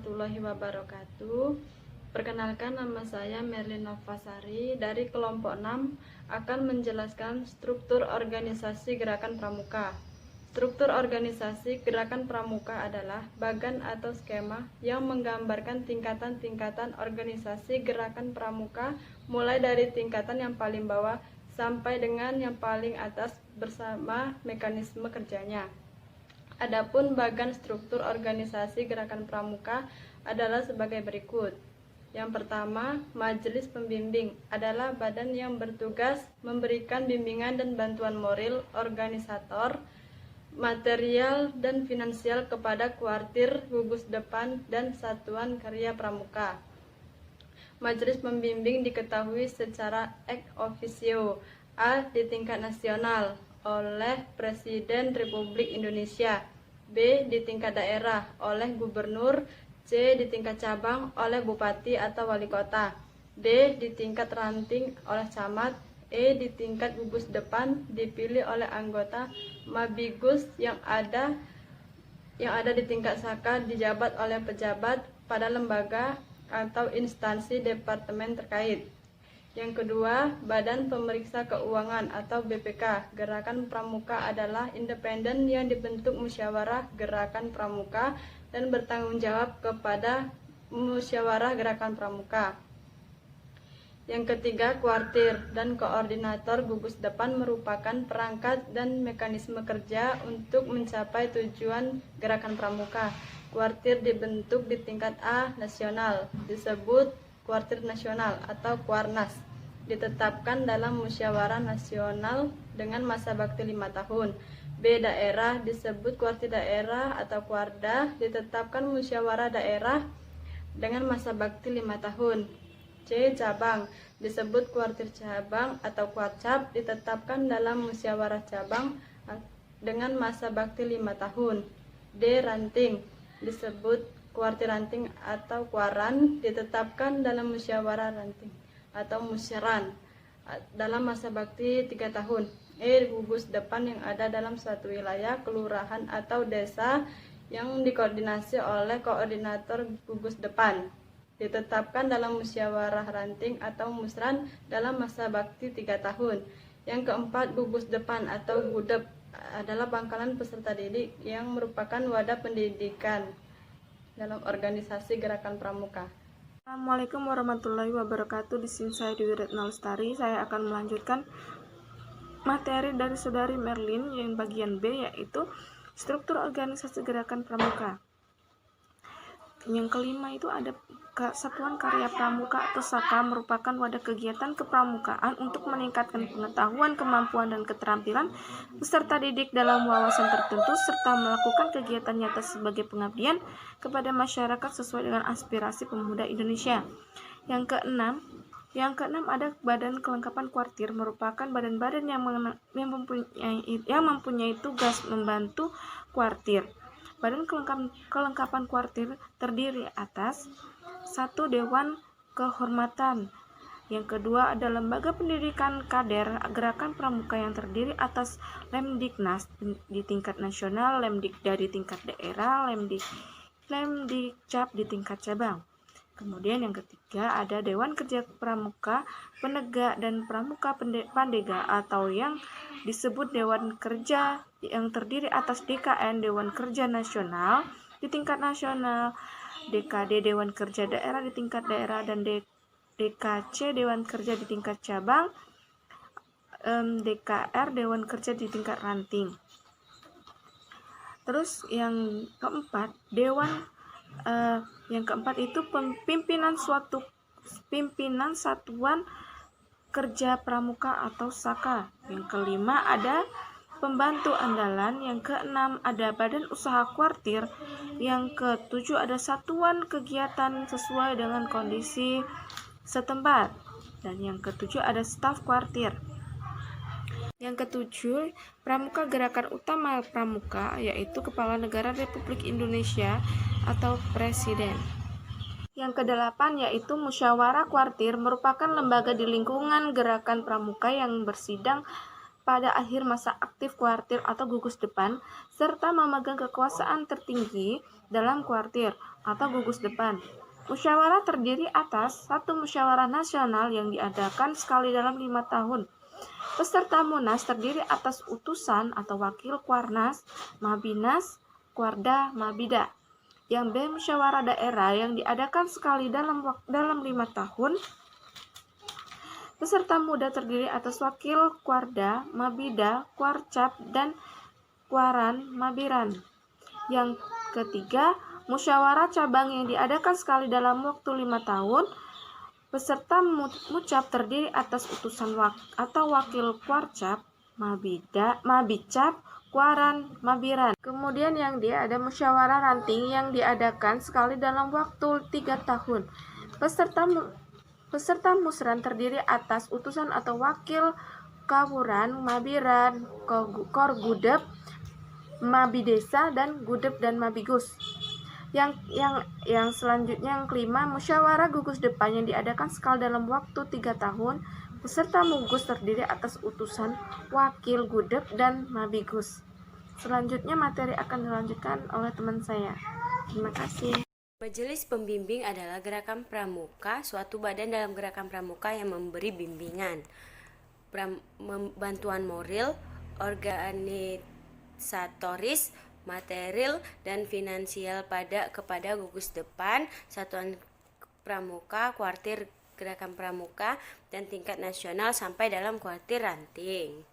warahmatullahi wabarakatuh. Perkenalkan, nama saya Merlin Novasari dari kelompok 6 akan menjelaskan struktur organisasi Gerakan Pramuka. Struktur organisasi Gerakan Pramuka adalah bagan atau skema yang menggambarkan tingkatan-tingkatan organisasi Gerakan Pramuka mulai dari tingkatan yang paling bawah sampai dengan yang paling atas bersama mekanisme kerjanya. Adapun bagan struktur organisasi Gerakan Pramuka adalah sebagai berikut. Yang pertama, Majelis Pembimbing adalah badan yang bertugas memberikan bimbingan dan bantuan moral, organisator, material, dan finansial kepada kuartir, gugus depan, dan satuan karya pramuka. Majelis Pembimbing diketahui secara ex officio A. Di tingkat nasional oleh Presiden Republik Indonesia, B. Di tingkat daerah oleh Gubernur, C. Di tingkat cabang oleh Bupati atau Wali Kota, D. Di tingkat ranting oleh Camat, E. Di tingkat gugus depan dipilih oleh anggota Mabigus yang ada di tingkat Saka dijabat oleh pejabat pada lembaga atau instansi departemen terkait. Yang kedua, Badan Pemeriksa Keuangan atau BPK Gerakan Pramuka adalah independen yang dibentuk musyawarah Gerakan Pramuka dan bertanggung jawab kepada musyawarah Gerakan Pramuka. Yang ketiga, kuartir dan koordinator gugus depan merupakan perangkat dan mekanisme kerja untuk mencapai tujuan Gerakan Pramuka. Kuartir dibentuk di tingkat A nasional, disebut Kuartir Nasional atau Kuarnas, ditetapkan dalam musyawarah nasional dengan masa bakti 5 tahun. B. Daerah disebut Kuartir Daerah atau Kuarda, ditetapkan musyawarah daerah dengan masa bakti 5 tahun. C. Cabang disebut Kuartir Cabang atau Kuarcap, ditetapkan dalam musyawarah cabang dengan masa bakti 5 tahun. D. Ranting disebut Kuartir Ranting atau Kuaran, ditetapkan dalam musyawarah ranting atau musyaran dalam masa bakti 3 tahun. E. Gugus depan yang ada dalam suatu wilayah, kelurahan atau desa yang dikoordinasi oleh koordinator gugus depan, ditetapkan dalam musyawarah ranting atau musran dalam masa bakti 3 tahun. Yang keempat, gugus depan atau gudep adalah pangkalan peserta didik yang merupakan wadah pendidikan dalam organisasi Gerakan Pramuka. Assalamualaikum warahmatullahi wabarakatuh. Di sini saya Dewi Retna Lestari. Saya akan melanjutkan materi dari saudari Merlin yang bagian B, yaitu struktur organisasi Gerakan Pramuka. Yang kelima itu ada Satuan Karya Pramuka atau SAKA, merupakan wadah kegiatan kepramukaan untuk meningkatkan pengetahuan, kemampuan, dan keterampilan peserta didik dalam wawasan tertentu serta melakukan kegiatan nyata sebagai pengabdian kepada masyarakat sesuai dengan aspirasi pemuda Indonesia. Yang keenam ada Badan Kelengkapan Kuartir, merupakan badan-badan yang mempunyai tugas membantu kuartir. Badan Kelengkapan Kuartir terdiri atas 1. Dewan Kehormatan. Yang kedua ada Lembaga Pendidikan Kader Gerakan Pramuka yang terdiri atas Lemdiknas di tingkat nasional, Lemdikda di tingkat daerah, Lemdikcap di tingkat cabang. Kemudian yang ketiga ada Dewan Kerja Pramuka Penegak dan Pramuka Pandega atau yang disebut Dewan Kerja yang terdiri atas DKN Dewan Kerja Nasional di tingkat nasional, DKD Dewan Kerja Daerah di tingkat daerah, dan DKC Dewan Kerja di tingkat cabang, DKR Dewan Kerja di tingkat ranting. Terus yang keempat itu pimpinan Satuan Kerja Pramuka atau SAKA. Yang kelima ada pembantu andalan. Yang keenam ada Badan Usaha Kuartir. Yang ketujuh ada satuan kegiatan sesuai dengan kondisi setempat. Dan yang ketujuh ada staf kuartir. Yang ketujuh, Pramuka Gerakan Utama Pramuka, yaitu Kepala Negara Republik Indonesia atau Presiden. Yang kedelapan yaitu Musyawarah Kuartir, merupakan lembaga di lingkungan Gerakan Pramuka yang bersidang pada akhir masa aktif kuartir atau gugus depan, serta memegang kekuasaan tertinggi dalam kuartir atau gugus depan. Musyawarah terdiri atas satu musyawarah nasional yang diadakan sekali dalam 5 tahun. Peserta Munas terdiri atas utusan atau wakil Kuarnas, Mabinas, Kuarda, Mabida. Yang B, musyawarah daerah yang diadakan sekali dalam 5 tahun. Peserta muda terdiri atas wakil Kuarda, Mabida, Kuarcap, dan Kuaran, Mabiran. Yang ketiga, musyawarah cabang yang diadakan sekali dalam waktu 5 tahun. Peserta mucap terdiri atas utusan atau wakil Kuarcap, Mabicap, Kuaran, Mabiran. Kemudian yang D ada musyawarah ranting yang diadakan sekali dalam waktu 3 tahun. Peserta musran terdiri atas utusan atau wakil Kawuran, Mabiran, Korgudep, Mabidesa, dan Gudep dan Mabigus. Yang selanjutnya yang kelima, musyawarah gugus depan yang diadakan sekali dalam waktu 3 tahun. Peserta mugus terdiri atas utusan, wakil, Gudep, dan Mabigus. Selanjutnya materi akan dilanjutkan oleh teman saya. Terima kasih. Majelis Pembimbing adalah gerakan pramuka, suatu badan dalam gerakan pramuka yang memberi bimbingan, bantuan moral, organisatoris, material, dan finansial kepada gugus depan, satuan pramuka, kuartir gerakan pramuka, dan tingkat nasional sampai dalam kuartir ranting.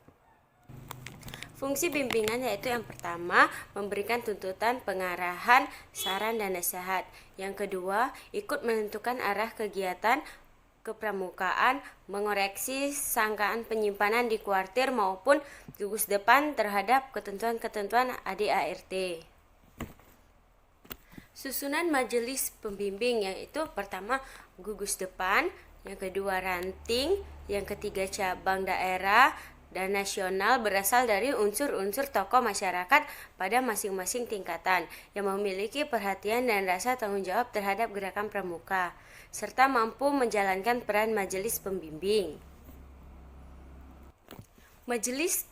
Fungsi bimbingan yaitu yang pertama, memberikan tuntutan, pengarahan, saran, dan nasihat. Yang kedua, ikut menentukan arah kegiatan kepramukaan, mengoreksi sangkaan penyimpanan di kuartir maupun gugus depan terhadap ketentuan-ketentuan ADART. Susunan majelis pembimbing yaitu pertama gugus depan, yang kedua ranting, yang ketiga cabang daerah dan nasional berasal dari unsur-unsur tokoh masyarakat pada masing-masing tingkatan yang memiliki perhatian dan rasa tanggung jawab terhadap gerakan pramuka, serta mampu menjalankan peran majelis pembimbing. Majelis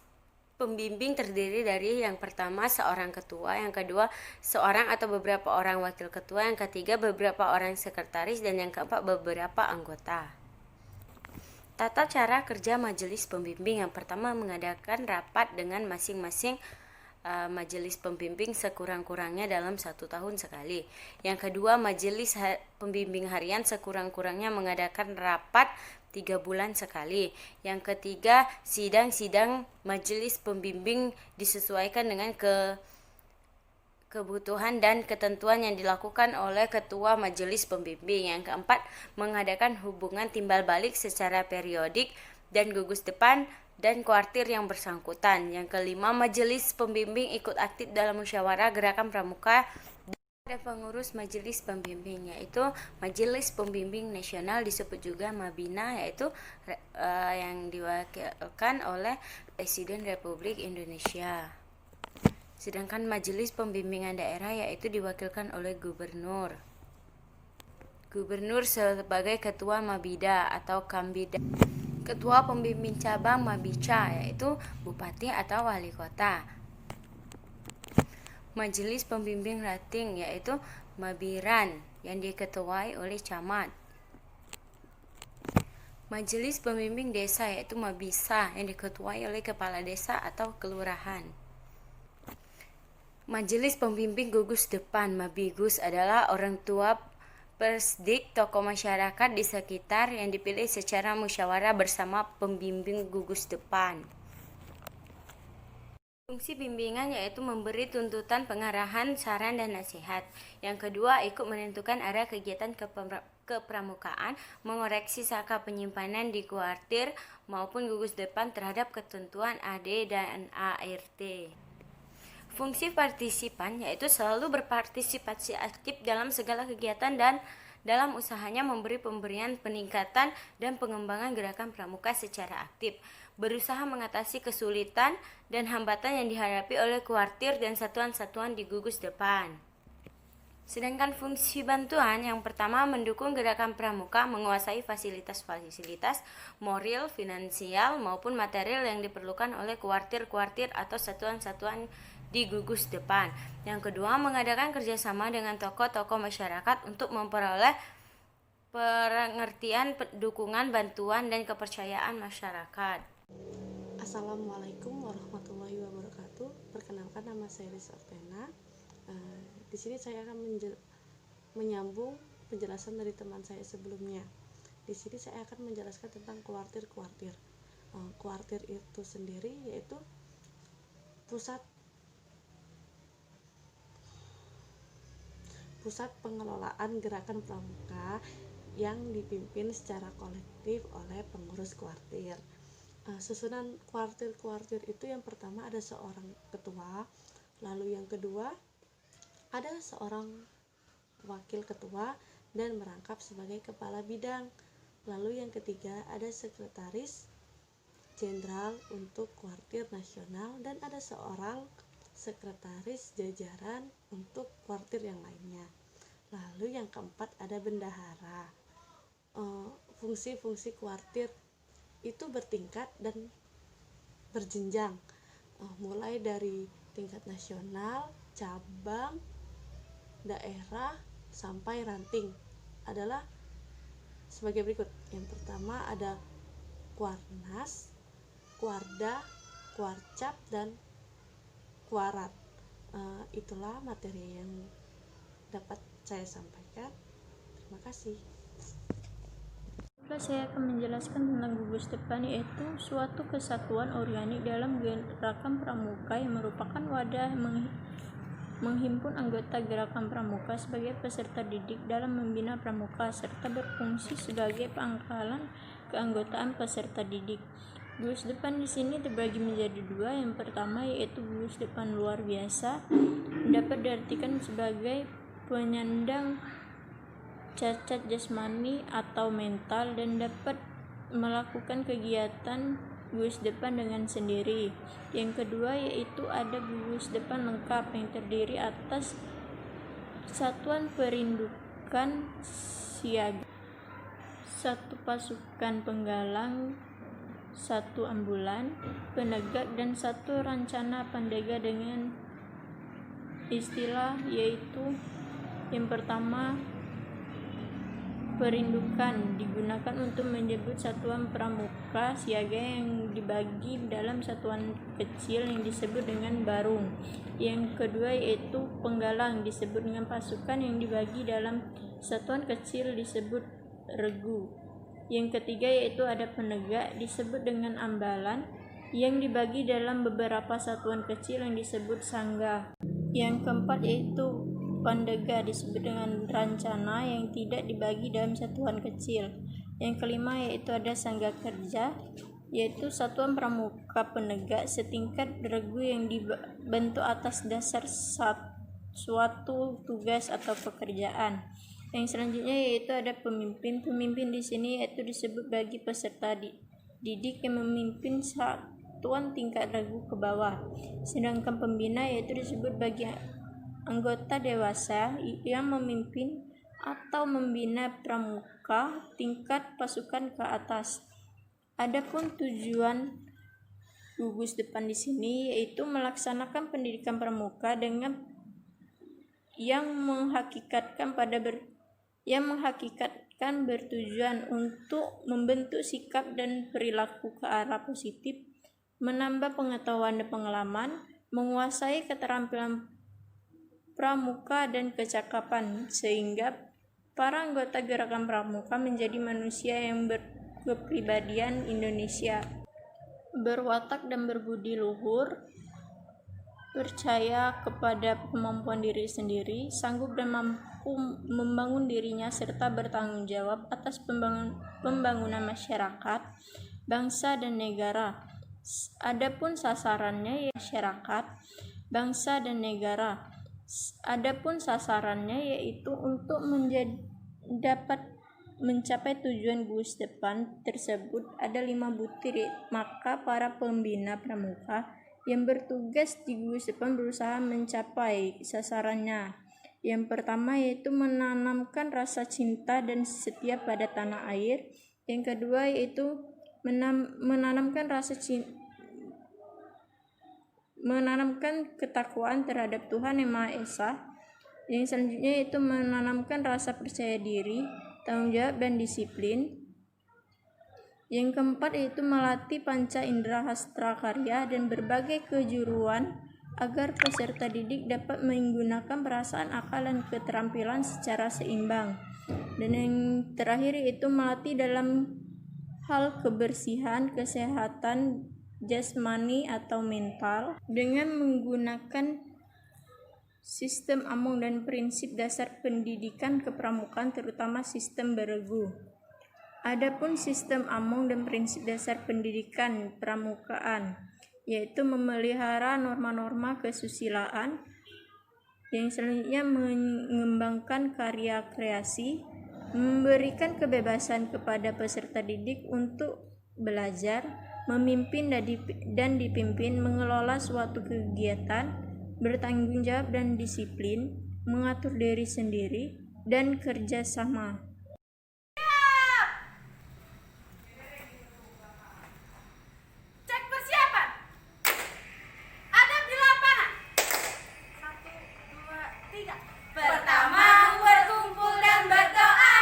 pembimbing terdiri dari yang pertama seorang ketua, yang kedua seorang atau beberapa orang wakil ketua, yang ketiga beberapa orang sekretaris, dan yang keempat beberapa anggota. Tata cara kerja majelis pembimbing: yang pertama, mengadakan rapat dengan masing-masing majelis pembimbing sekurang-kurangnya dalam 1 tahun sekali. Yang kedua, majelis pembimbing harian sekurang-kurangnya mengadakan rapat 3 bulan sekali. Yang ketiga, sidang-sidang majelis pembimbing disesuaikan dengan kebutuhan dan ketentuan yang dilakukan oleh ketua majelis pembimbing. Yang keempat, mengadakan hubungan timbal balik secara periodik dan gugus depan dan kuartir yang bersangkutan. Yang kelima, majelis pembimbing ikut aktif dalam musyawarah gerakan pramuka. Ada pengurus majelis pembimbing yaitu Majelis Pembimbing Nasional, disebut juga Mabina, yaitu yang diwakilkan oleh Presiden Republik Indonesia. Sedangkan Majelis Pembimbingan Daerah yaitu diwakilkan oleh Gubernur. Gubernur sebagai Ketua Mabida atau Kambida. Ketua Pembimbing Cabang Mabica yaitu Bupati atau Wali Kota. Majelis Pembimbing Ranting yaitu Mabiran yang diketuai oleh Camat. Majelis Pembimbing Desa yaitu Mabisa yang diketuai oleh Kepala Desa atau Kelurahan. Majelis Pembimbing Gugus Depan Mabigus adalah orang tua, persdik, tokoh masyarakat di sekitar yang dipilih secara musyawarah bersama pembimbing gugus depan. Fungsi bimbingan yaitu memberi tuntutan, pengarahan, saran, dan nasihat. Yang kedua, ikut menentukan arah kegiatan kepramukaan, mengoreksi sangka penyimpanan di kuartir maupun gugus depan terhadap ketentuan AD dan ART. Fungsi partisipan yaitu selalu berpartisipasi aktif dalam segala kegiatan dan dalam usahanya memberi pemberian, peningkatan, dan pengembangan gerakan pramuka secara aktif, berusaha mengatasi kesulitan dan hambatan yang dihadapi oleh kuartir dan satuan-satuan di gugus depan. Sedangkan fungsi bantuan yang pertama mendukung gerakan pramuka, menguasai fasilitas-fasilitas moral, finansial maupun material yang diperlukan oleh kuartir-kuartir atau satuan-satuan di gugus depan. Yang kedua, mengadakan kerjasama dengan tokoh-tokoh masyarakat untuk memperoleh pengertian, dukungan, bantuan, dan kepercayaan masyarakat. Assalamualaikum warahmatullahi wabarakatuh. Perkenalkan, nama saya Riz Ortena. Di sini saya akan menyambung penjelasan dari teman saya sebelumnya. Di sini saya akan menjelaskan tentang kuartir-kuartir. Kuartir itu sendiri yaitu pusat pengelolaan gerakan pramuka yang dipimpin secara kolektif oleh pengurus kuartir. Susunan kuartir-kuartir itu yang pertama ada seorang ketua, lalu yang kedua ada seorang wakil ketua dan merangkap sebagai kepala bidang, lalu yang ketiga ada sekretaris jenderal untuk kuartir nasional dan ada seorang sekretaris jajaran untuk kuartir yang lainnya, lalu yang keempat ada bendahara. Fungsi-fungsi kuartir itu bertingkat dan berjenjang, mulai dari tingkat nasional, cabang, daerah, sampai ranting adalah sebagai berikut. Yang pertama ada kuarnas, kuarda, kuarcap, dan kuarat. Itulah materi yang dapat saya sampaikan. Terima kasih. Saya akan menjelaskan tentang gugus depan, yaitu suatu kesatuan organik dalam gerakan pramuka yang merupakan wadah menghimpun anggota gerakan pramuka sebagai peserta didik dalam membina pramuka serta berfungsi sebagai pangkalan keanggotaan peserta didik. Gugus depan di sini terbagi menjadi dua. Yang pertama yaitu gugus depan luar biasa, dapat diartikan sebagai penyandang cacat jasmani atau mental dan dapat melakukan kegiatan gugus depan dengan sendiri. Yang kedua yaitu ada gugus depan lengkap yang terdiri atas satuan perindukan siaga, satu pasukan penggalang, satu ambulan, penegak, dan satu rencana pandega dengan istilah yaitu yang pertama perindukan digunakan untuk menyebut satuan pramuka siaga yang dibagi dalam satuan kecil yang disebut dengan barung. Yang kedua yaitu penggalang disebut dengan pasukan yang dibagi dalam satuan kecil disebut regu. Yang ketiga yaitu ada penegak disebut dengan ambalan yang dibagi dalam beberapa satuan kecil yang disebut sangga. Yang keempat yaitu pandega disebut dengan rancana yang tidak dibagi dalam satuan kecil. Yang kelima yaitu ada sangga kerja, yaitu satuan pramuka penegak setingkat regu yang dibentuk atas dasar suatu tugas atau pekerjaan. Yang selanjutnya yaitu ada pemimpin. Pemimpin di sini yaitu disebut bagi peserta didik yang memimpin satuan tingkat regu ke bawah. Sedangkan pembina yaitu disebut bagi anggota dewasa yang memimpin atau membina pramuka tingkat pasukan ke atas. Adapun tujuan gugus depan di sini yaitu melaksanakan pendidikan pramuka dengan yang menghakikatkan bertujuan untuk membentuk sikap dan perilaku ke arah positif, menambah pengetahuan dan pengalaman, menguasai keterampilan pramuka dan kecakapan, sehingga para anggota gerakan pramuka menjadi manusia yang berkepribadian Indonesia, berwatak dan berbudi luhur, percaya kepada kemampuan diri sendiri, sanggup dan mampu membangun dirinya, serta bertanggung jawab atas pembangunan masyarakat, bangsa, dan negara. Adapun sasarannya yaitu masyarakat, bangsa, dan negara. Adapun sasarannya yaitu untuk dapat mencapai tujuan gugus depan tersebut ada 5 butir, maka para pembina pramuka yang bertugas di gugus depan berusaha mencapai sasarannya. Yang pertama yaitu menanamkan rasa cinta dan setia pada tanah air. Yang kedua yaitu menanamkan ketakwaan terhadap Tuhan Yang Maha Esa. Yang selanjutnya yaitu menanamkan rasa percaya diri, tanggung jawab dan disiplin. Yang keempat yaitu melatih panca indera hastra karya dan berbagai kejuruan agar peserta didik dapat menggunakan perasaan, akal, dan keterampilan secara seimbang. Dan yang terakhir yaitu melatih dalam hal kebersihan, kesehatan jasmani atau mental dengan menggunakan sistem Among dan prinsip dasar pendidikan kepramukaan, terutama sistem beregu. Adapun sistem Among dan prinsip dasar pendidikan pramukaan yaitu memelihara norma-norma kesusilaan, yang selanjutnya mengembangkan karya kreasi, memberikan kebebasan kepada peserta didik untuk belajar, memimpin dan dipimpin, mengelola suatu kegiatan, bertanggung jawab dan disiplin, mengatur diri sendiri, dan kerjasama. Pertama, berkumpul dan berdoa.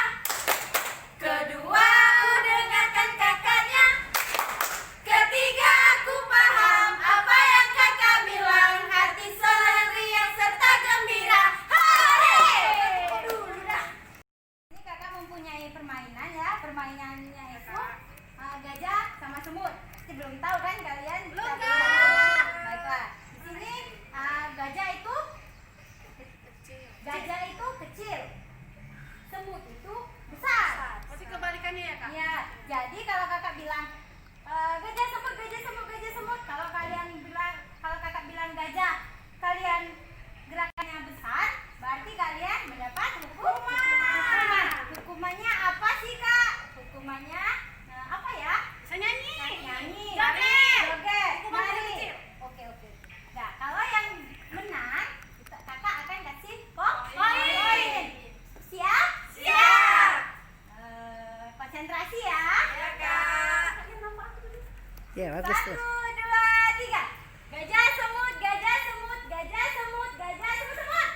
Kedua, aku dengarkan kakaknya. Ketiga, aku paham apa yang kakak bilang. Hati selalu riang serta gembira. Hore! Ini kakak mempunyai permainan ya. Permainannya itu gajah sama semut. Pasti belum tahu kan kalian? Belum kan? Baiklah. Di sini gajah itu kecil, semut itu besar. Pasti kebalikannya ya kak? Ya, jadi kalau kakak bilang gajah semut, gajah semut, gajah semut, kalau kakak bilang gajah, kalian gerakannya besar, berarti kalian mendapat hukuman. Hukumannya apa sih kak? Hukumannya apa ya? Nyanyi. Joget. Hukuman Nari. kecil. Oke. Nah, kalau yang menang, kakak akan kasih poin. Siap? Konsentrasi ya. Ya kak. Ya, bagus tuh. 1, 2, 3. Gajah semut, gajah semut, gajah semut, gajah semut.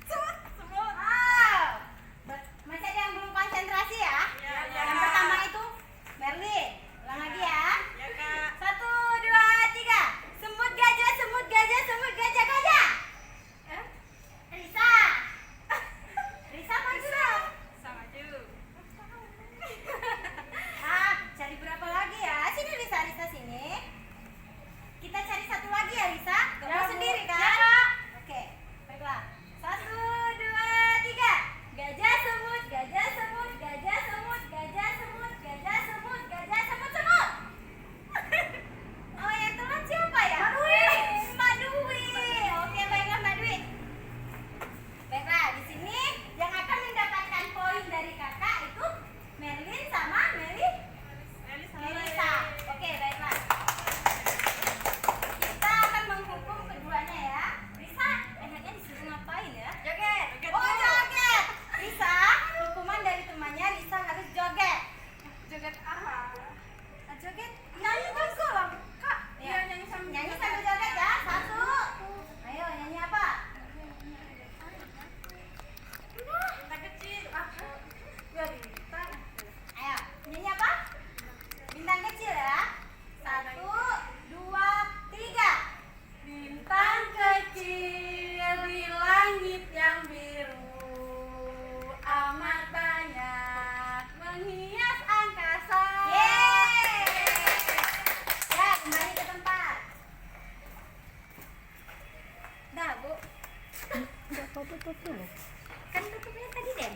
Semut. Wow. Masih ada yang belum konsentrasi ya? Ya. Yang pertama itu Merlin. Ulang lagi ya. Ya kak. 1, 2, 3. Semut, gajah, semut, gajah, semut, gajah, gajah. Risa maju dong. Sama juga. Cari berapa lagi ya? Sini Risa sini. Kita cari satu lagi ya Risa. Gak mau sendiri kan? Ya kak. Oke, baiklah. 1, 2, 3. Gajah semut, gajah semut, gajah semut, gajah semut, gajah semut, gajah semut, semut. Oh, yang telat siapa ya? Mbak Dwi. Oke, baiklah Mbak Dwi. Baiklah, di sini yang akan mendapatkan poin dari kakak itu Merlin sama Melisa. Oke, baiklah. Kita akan menghukum keduanya ya. Risa, enaknya disuruh ngapain ya? Joget. Oh, joget. Risa, hukuman dari temannya Risa harus joget. Joget apa? Joget. Nyanyi dong, Kak. Iya, nyanyi sambil joget ya. 1. Ayo, nyanyi apa? Bintang kecil. Ayo, nyanyi apa? Bintang kecil ya. 1, 2, 3. Bintang kecil di langit yang biru amat banyak menghias angkasa. Yeay. Ya, kembali ke tempat. Dah, Bu. Enggak foto-foto loh. Kan tutupnya tadi, Den.